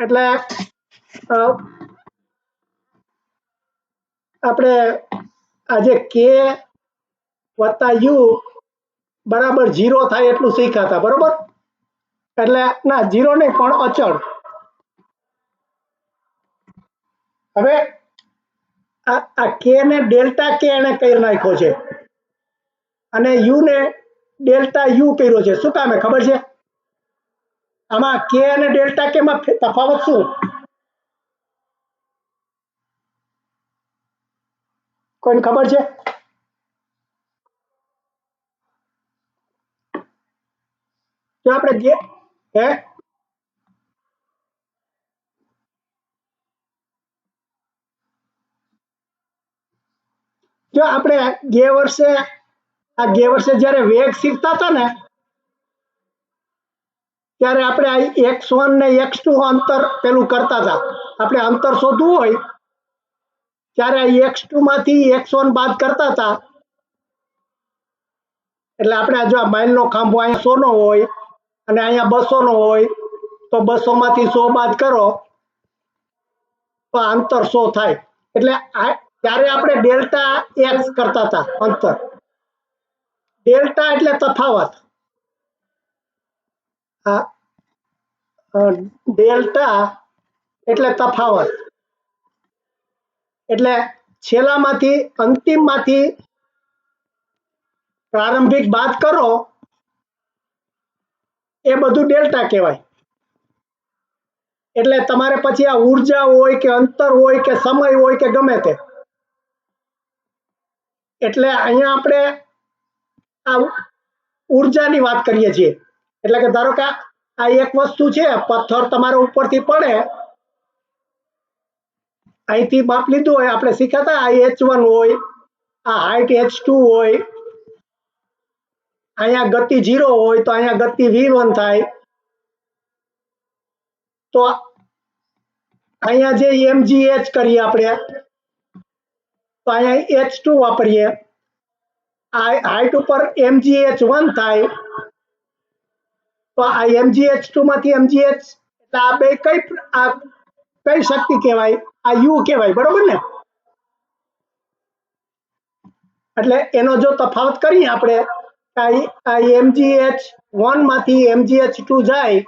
એટલે આપણે આજે કે વત્તા યુ બરાબર 0 થાય એટલું શીખ્યા હતા, બરોબર? એટલે ના 0 નહીં પણ અચળ. હવે આ કે ને ડેલ્ટા કે એને કરી નાખ્યો છે અને યુ ને ડેલ્ટા યુ કર્યો છે. શું કામે ખબર છે? આમાં કે અને ડેલ્ટા કે માં તફાવત શું? કોઈને ખબર છે? જો આપણે હે જો આપણે ગે વર્ષે જ્યારે વેગ શીખતા હતા ને ત્યારે આપણે x1 ને x2 અંતર પેલું કરતા હતા. આપણે અંતર શોધવું હોય ત્યારે x2 માંથી x1 બાદ કરતા હતા. એટલે આપણે જો આ માઇલનો ખાંભો અહીંયા 100 નો હોય અને અહીંયા 200 નો હોય તો 200 માંથી 100 બાદ કરો તો અંતર 100 થાય. એટલે ત્યારે આપણે ડેલ્ટા એક્સ કરતા હતા અંતર. ડેલ્ટા એટલે તફાવત. ડેલ્ટા એટલે તફાવત. એટલે છેલ્લામાંથી અંતિમમાંથી પ્રારંભિક બાદ કરો એ બધું ડેલ્ટા કહેવાય. એટલે તમારે પછી આ ઉર્જા હોય કે અંતર હોય કે સમય હોય કે ગમે તે, એટલે અહીંયા આપણે આ ઉર્જાની વાત કરીએ છીએ. એટલે કે ધારો કે આ એક વસ્તુ છે, પથ્થર તમારા ઉપરથી પડે, અહીંથી માપ લીધું હોય, આપણે શીખ્યા હતા આ H1 હોય, આ હાઈટ H2 હોય, અહીંયા ગતિ 0 હોય તો અહીંયા ગતિ v1 થાય. તો અહીંયા જે mgh કરીએ આપણે તો અહીંયા H2 વાપરીએ, આ હાઈટ ઉપર mgh1 થાય તો આ mgh2 માંથી mgh એટલે આ બે કઈ શક્તિ કહેવાય? આ યુ કહેવાય, બરોબર ને? એટલે એનો જો તફાવત કરીએ આપણે આ mgh1 માંથી mgh2 જાય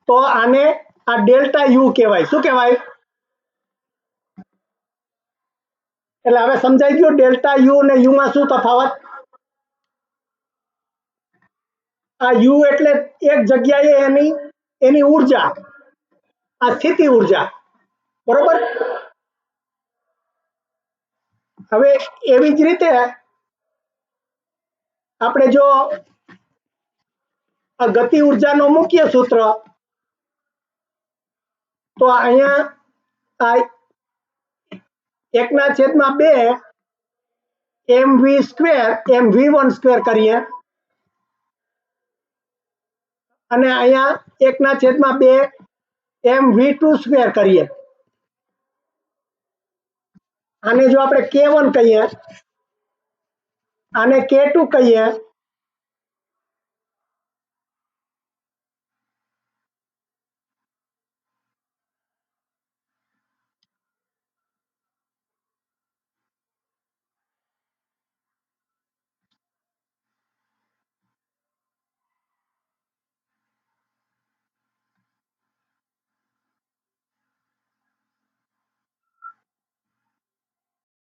તો આને આ ડેલ્ટા યુ કહેવાય. શું કહેવાય? એટલે હવે સમજાઈ ગયું ડેલ્ટા યુ અને યુ માં શું તફાવત? આ યુ એટલે એક જગ્યાએ એની ઉર્જા, આ સ્થિતિ ઉર્જા, બરોબર? હવે એવી જ રીતે આપણે જો આ ગતિ ઉર્જાનો મુખ્ય સૂત્ર તો અહીંયા આ 1/2 mv² mv1² કરીએ અને અહીંયા 1/2 mv2² કરીએ. આને જો આપણે K1 કહીએ, આને K2 કહીએ